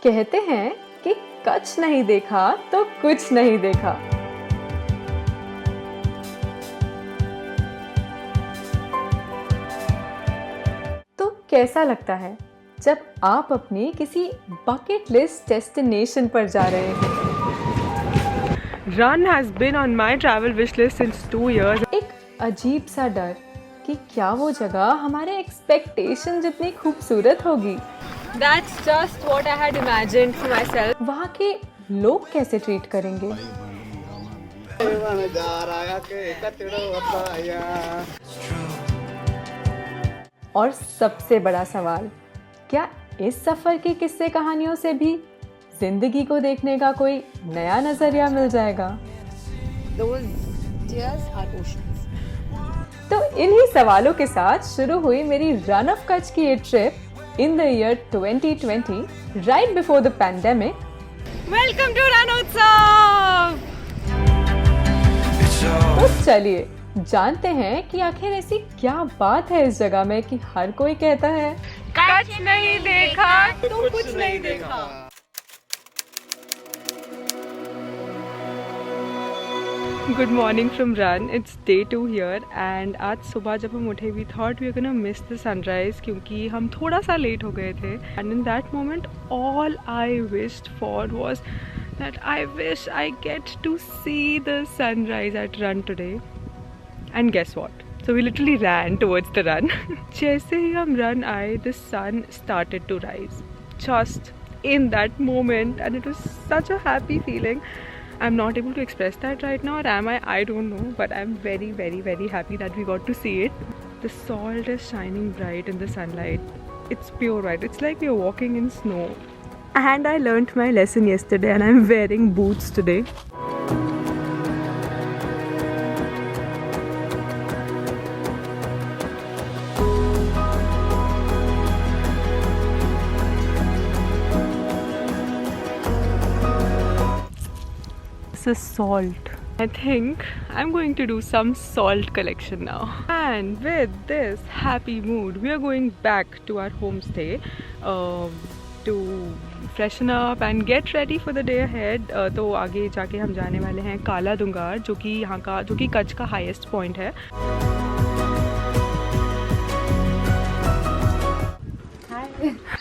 कहते हैं कि कच्छ नहीं देखा तो कुछ नहीं देखा। तो कैसा लगता है जब आप अपनी किसी बकेट लिस्ट डेस्टिनेशन पर जा रहे हैं? Run has been on my travel wish list since 2 years. एक अजीब सा डर कि क्या वो जगह हमारे एक्सपेक्टेशन जितनी खूबसूरत होगी। That's just what I had imagined for myself. वहाँ के लोग कैसे ट्रीट करेंगे? और सबसे बड़ा सवाल, क्या इस सफर की किस्से कहानियों से भी जिंदगी को देखने का कोई नया नजरिया मिल जाएगा? Those tears are oceans. तो इन्हीं सवालों के साथ शुरू हुई मेरी रन ऑफ कच्छ की ये trip in the year 2020, right before the pandemic. Welcome to Ranotsav. तो चलिए जानते हैं कि आखिर ऐसी क्या बात है इस जगह में कि हर कोई कहता है कच्छ नहीं देखा तो कुछ नहीं देखा. Good morning from Run. It's day 2 here and आज सुबह जब हम उठे we thought we were gonna miss the sunrise क्योंकि हम थोड़ा सा लेट हो गए थे. And in that moment all I wished for was that I wish I get to see the sunrise at Run today. And guess what? So we literally ran towards the Run. जैसे ही हम Run आए, the sun started to rise. Just in that moment, and it was such a happy feeling. I'm not able to express that right now, or am I? I don't know, but I'm very, very, very happy that we got to see it. The salt is shining bright in the sunlight. It's pure white. It's like we are walking in snow. And I learnt my lesson yesterday, and I'm wearing boots today. This is salt. I think I'm going to do some salt collection now. And with this happy mood, we are going back to our homestay to freshen up and get ready for the day ahead. तो आगे जाके हम जाने वाले हैं काला दुंगार, जो कि यहाँ का, जो कि कच्छ का हाईएस्ट पॉइंट है.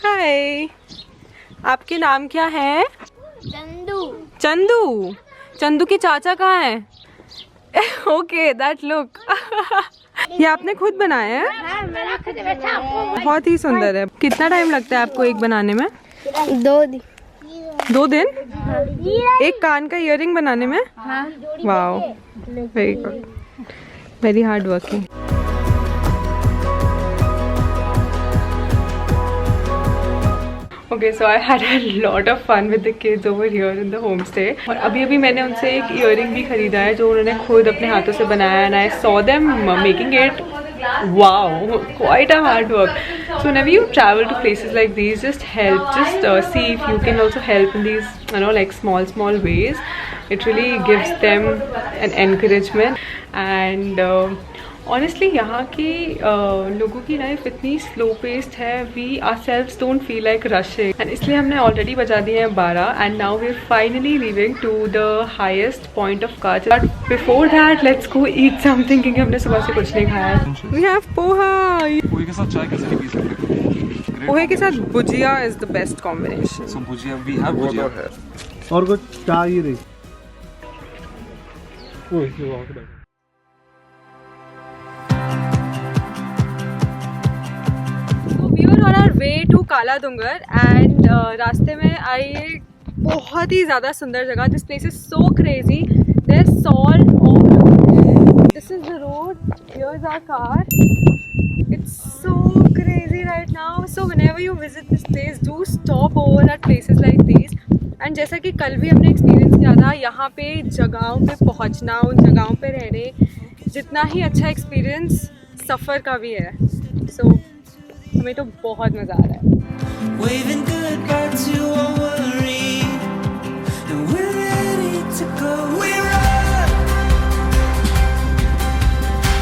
हाय, आपके नाम क्या है? चंदू. चंदू. चंदू के चाचा कहाँ हैं? Okay, that look. ये आपने खुद बनाया है? हाँ, मैंने खुद बैठा. बहुत ही सुंदर है. कितना टाइम लगता है आपको एक बनाने में? 2 दिन. 2 दिन? एक कान का इयररिंग बनाने में? हाँ. Wow, very good, very hard working. Okay, so I had a lot of fun with the kids over here in the homestay. और अभी मैंने उनसे एक earring भी खरीदा है जो उन्होंने खुद अपने हाथों से बनाया. And I saw them making it. Wow, quite a hard work. So whenever you travel to places like these, just help. Just see if you can also help in these, you know, like small ways. It really gives them an encouragement. And honestly यहाँ के लोगों की life इतनी slow paced है, we ourselves don't feel like rushing. And इसलिए हमने already बजा दिए हैं 12 and now we are finally leaving to the highest point of Kutch. But before that let's go eat something क्योंकि हमने सुबह से कुछ नहीं खाया. We have poha. पोहे के साथ चाय कैसे नहीं पी सकते? पोहे के साथ bhujia is the best combination. So bhujia, we have bhujia और कुछ चाय ही रही. We were on our way to काला दुंगर and रास्ते में आई एक बहुत ही ज़्यादा सुंदर जगह. This place is so crazy. There's salt all over. This is the road. Here's our car. It's so crazy right now. So whenever you visit this place, do stop over at places like these. And जैसा कि कल भी हमने experience किया था, यहाँ पे जगहों पे पहुँचना, उन जगहों पे रहने, जितना ही अच्छा एक्सपीरियंस सफ़र का भी है. So हमें तो बहुत मजा आ रहा है. Waving goodbye to our worry, and we're ready to go. We're up.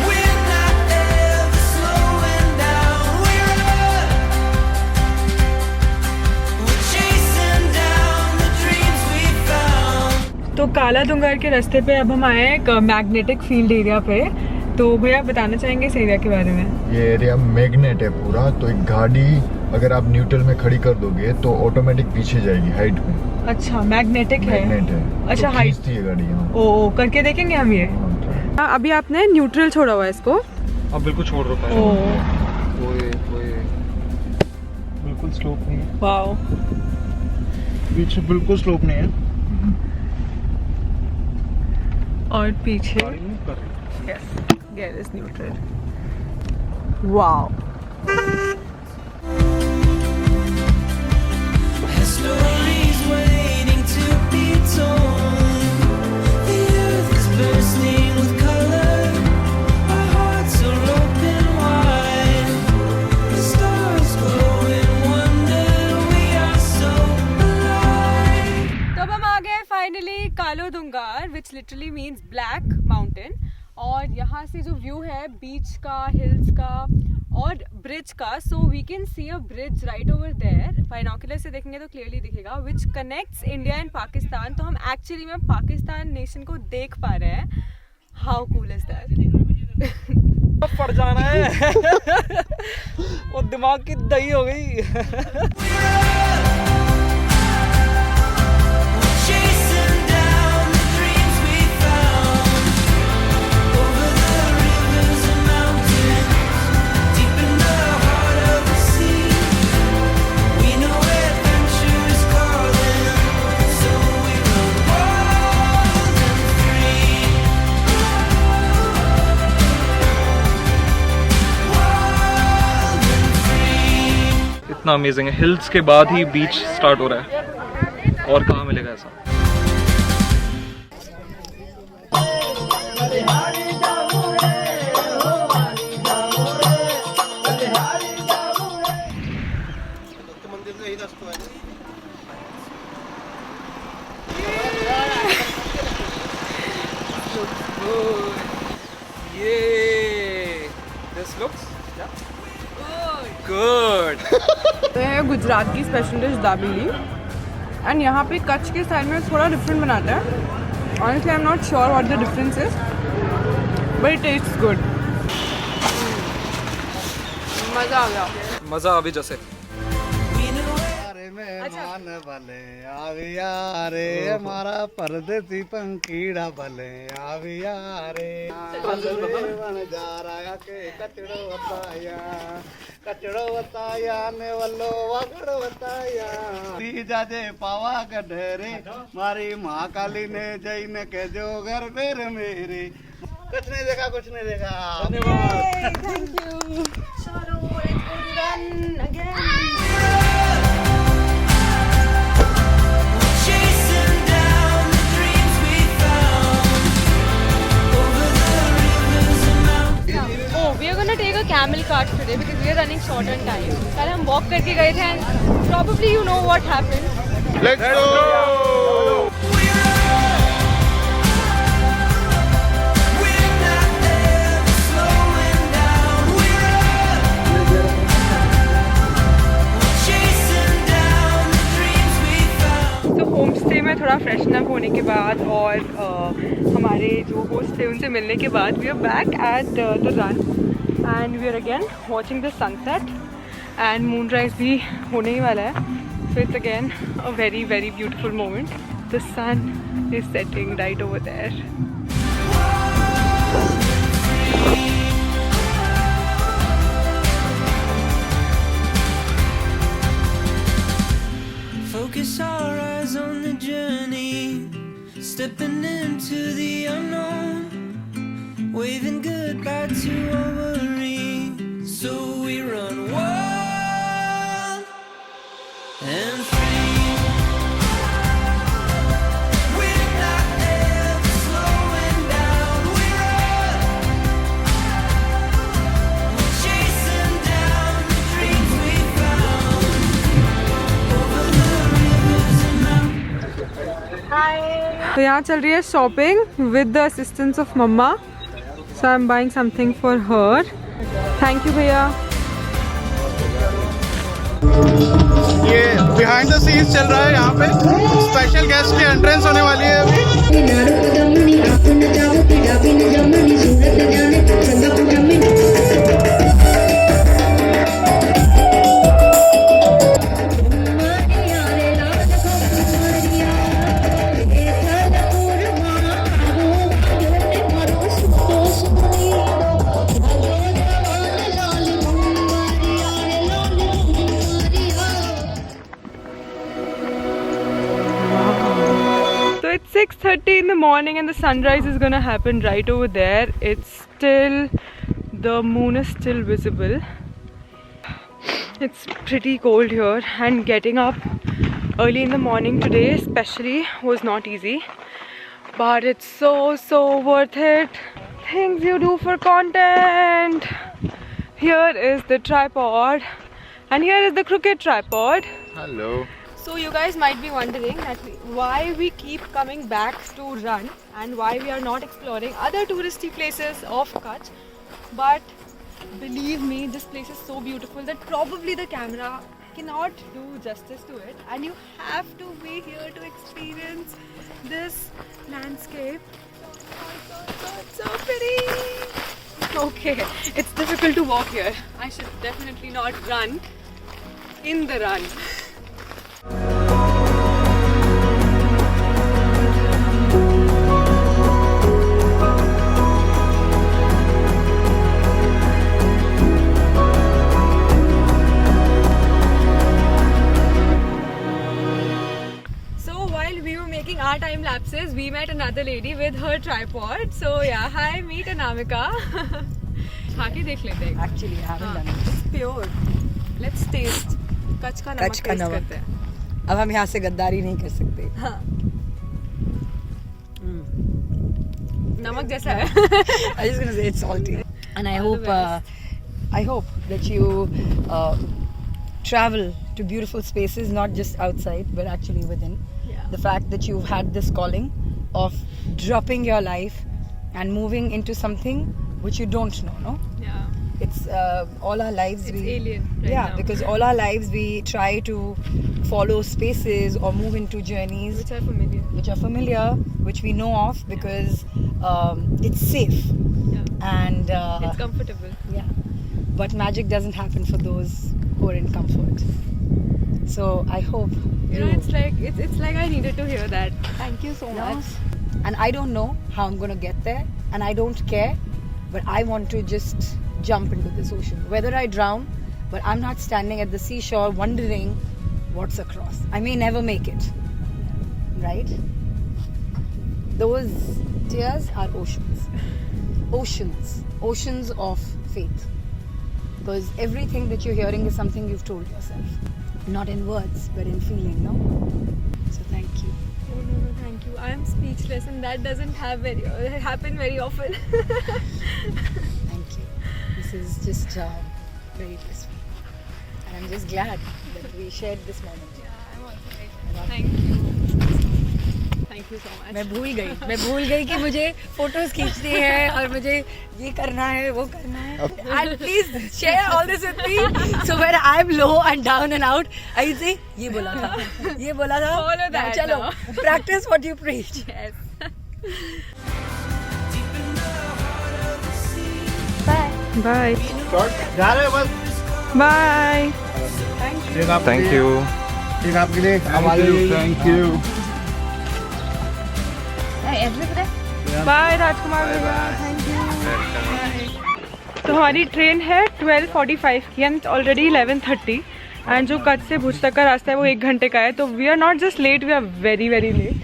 We're not ever slowing down. We're up. We're chasing तो काला दुंगार के रास्ते पे अब हम आए हैं एक मैग्नेटिक फील्ड एरिया पे। तो भैया बताना चाहेंगे इस एरिया के बारे में? ये एरिया मैग्नेट है पूरा, तो एक गाड़ी अगर आप न्यूट्रल में खड़ी कर दोगे तो ऑटोमेटिक पीछे जाएगी हाइट में। अच्छा, मैग्नेटिक है। मैग्नेट है। अच्छा, तो हाइट खींचती है गाड़ी। हाँ। ओ, करके देखेंगे हम ये। अभी आपने न्यूट्रल छोड़ा हुआ है इसको? अब बिल्कुल छोड़ रखा है। ओए बिल्कुल स्लोप नहीं है, वाओ, पीछे बिल्कुल स्लोप नहीं है। और पीछे yes, gear is neutral. Wow, Stories waiting to be told. The earth is bursting with color. Our hearts are open wide. The stars glow in wonder. We are so alive. तो अब हम आ गए finally Kalo Dungar, which literally means black mountain. और यहाँ से जो view है बीच का, हिल्स का और ब्रिज का, so we can see a bridge right over there. Binocular से देखेंगे तो क्लियरली दिखेगा, which connects India and Pakistan. तो हम एक्चुअली में पाकिस्तान नेशन को देख पा रहे हैं। How cool is that? पड़ जाना है। वो दिमाग की दही हो गई। Chasing down the dreams we found. Over the rivers and mountains. Deep in the heart of the sea. We know adventure is calling. So we run wild and free. Wild and free. इतना amazing है। Hills के बाद ही बीच start हो रहा है, और कहाँ मिलेगा ऐसा। This looks good. तो है गुजरात की स्पेशल डिश दाबेली, एंड यहाँ पे कच्छ के स्टाइल में थोड़ा डिफरेंट बनाते हैं। Honestly I am not sure what the difference is, but it tests good. मज़ा आ गया। मजा अभी जैसे मेहमान भले आविया रे, हमारा परदेसी पंखीड़ा भले आविया रे। बन जा रहा के कचड़ो बताया ने वल्लो वगड़ बताया। तीजा जे पावा गढ़रे मारी माँ काली ने जई ने के जो घर बेर मेरे। कुछ नहीं देखा, कुछ नहीं देखा। धन्यवाद। Thank you. Chasing down the dreams we found. Over the rivers and mountains. Oh, we are going to take a camel cart today because we are running short on time. कल हम walk करके गए थे and probably you know what happened. Let's go. We're not ever slowing down. We're chasing down the dreams we found. तो home stay में थोड़ा freshen up होने के बाद और हमारे जो होस्ट थे उनसे मिलने के बाद we are back at the Rann and we are again watching the sunset and moonrise भी होने ही वाला है। So it's again a very very beautiful moment. The sun is setting right over there. Focus our eyes on the journey, stepping into the unknown, waving goodbye to our worries. So we run wild and free. We're not ever slowing down. We're chasing down the dreams we found. Over the rivers and mountains. तो यहाँ चल रही है shopping with the assistance of mamma. So I am buying something for her. Thank you भैया। ये behind the scenes चल रहा है यहाँ पे। स्पेशल गेस्ट की एंट्रेंस होने वाली है अभी। So it's 6:30 in the morning and the sunrise is gonna happen right over there. It's still, the moon is still visible. It's pretty cold here and getting up early in the morning today especially was not easy. But it's so worth it. Things you do for content. Here is the tripod and here is the crooked tripod. Hello. So you guys might be wondering that why we keep coming back to Run and why we are not exploring other touristy places of Kutch. But believe me, this place is so beautiful that probably the camera cannot do justice to it, and you have to be here to experience this landscape. So pretty. Okay, it's difficult to walk here. I should definitely not run in the Run. Making our time lapses, we met another lady with her tripod. So yeah, hi, meet Anamika. खाके देख लेते हैं. Actually, I haven't done it. It's pure. Let's taste. Kutch का नमक कच्छ का taste नमक. करते हैं. अब हम यहाँ से गद्दारी नहीं कर सकते. हाँ. नमक जैसा है. I was just gonna say it's salty. And I hope that you travel to beautiful spaces, not just outside, but actually within. The fact that you've had this calling of dropping your life and moving into something which you don't know, no? Yeah. It's all our lives It's alien right yeah, now. because all our lives we try to follow spaces or move into journeys Which are familiar. which we know of because it's safe Yeah. and It's comfortable. yeah. But magic doesn't happen for those who are in comfort. So I hope You know, it's like I needed to hear that. Thank you so much. And I don't know how I'm gonna get there, and I don't care, but I want to just jump into this ocean. Whether I drown, but I'm not standing at the seashore wondering what's across. I may never make it, right? Those tears are oceans of faith. Because everything that you're hearing is something you've told yourself. Not in words, but in feeling, no? So thank you. Oh, no, thank you. I am speechless and that doesn't happen very often. Thank you. This is just very blissful. And I'm just glad that we shared this moment. Yeah, I'm also very glad. Thank you. Thank you so much. मैं भूल गई कि मुझे photos खींचनी है और मुझे ये करना है वो करना है. And please share all this with me. So when I'm low and down and out, I say ये बोला था. Follow that चलो now. practice what you preach. Yes. Bye. जा रहे हैं बस। Bye. Thank you. एक आपके लिए हमारे लिए। Thank you. बाय राजकुमार भैया. Thank you. तो हमारी ट्रेन है 12:45 की एंड ऑलरेडी 11:30 एंड जो कच्छ से भुज तक का रास्ता है वो 1 घंटे का है. तो we are not just late, we are very very late.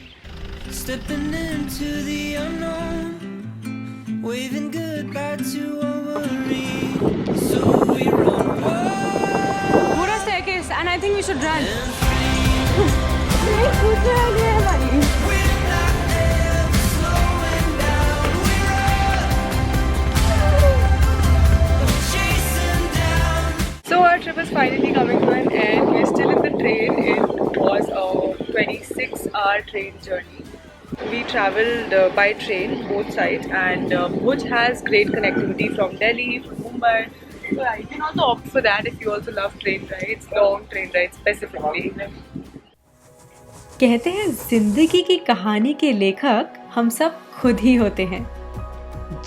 Stepping into the unknown, waving goodbye to our worry. So we run wild. पूरा staircase and I think we should run. We're not ever slowing down. We're chasing down. So our trip is finally coming to an end. We're still in the train. It was a 26-hour train journey. We travelled by train both sides, and Bhuj has great connectivity from Delhi, from Mumbai, So I can also opt for that if you also love train rides, long train rides specifically. कहते हैं जिंदगी की कहानी के लेखक हम सब खुद ही होते हैं।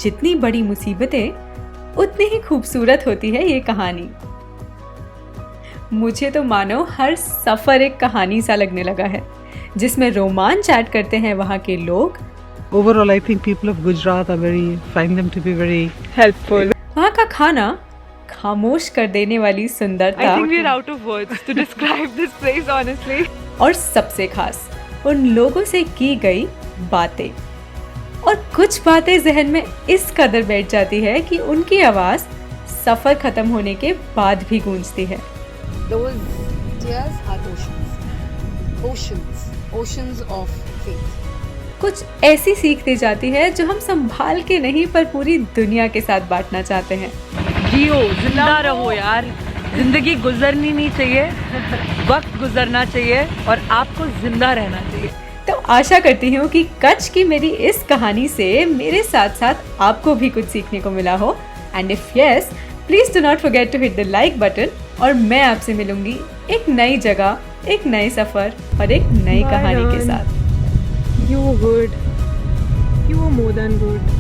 जितनी बड़ी मुसीबतें उतनी ही खूबसूरत होती है ये कहानी। मुझे तो मानो हर सफर एक कहानी सा लगने लगा है, जिसमें रोमांच ऐड करते हैं वहाँ के लोग। Overall, I think people of Gujarat find them to be very Helpful. वहाँ का खाना खामोश कर देने वाली सुंदरता। I think we're out of words to describe this place, honestly. और सबसे खास उन लोगों से की गई बातें। और कुछ बातें जहन में इस कदर बैठ जाती है कि उनकी आवाज सफर खत्म होने के बाद भी गूंजती है। Those tears are oceans. Oceans. Oceans of faith. कुछ ऐसी सीख दी जाती है जो हम संभाल के नहीं पर पूरी दुनिया के साथ बांटना चाहते हैं। जियो, जिंदा रहो यार। जिंदगी गुजरनी नहीं चाहिए, वक्त गुजरना चाहिए और आपको जिंदा रहना चाहिए। तो आशा करती हूँ कि कच्छ की मेरी इस कहानी से मेरे साथ साथ आपको भी कुछ सीखने को मिला हो। And if yes, please do not forget to hit the like button. और मैं आपसे मिलूंगी एक नई जगह, एक नए सफर और एक नई Bye, कहानी के Ran. साथ। You were good. You were more than good.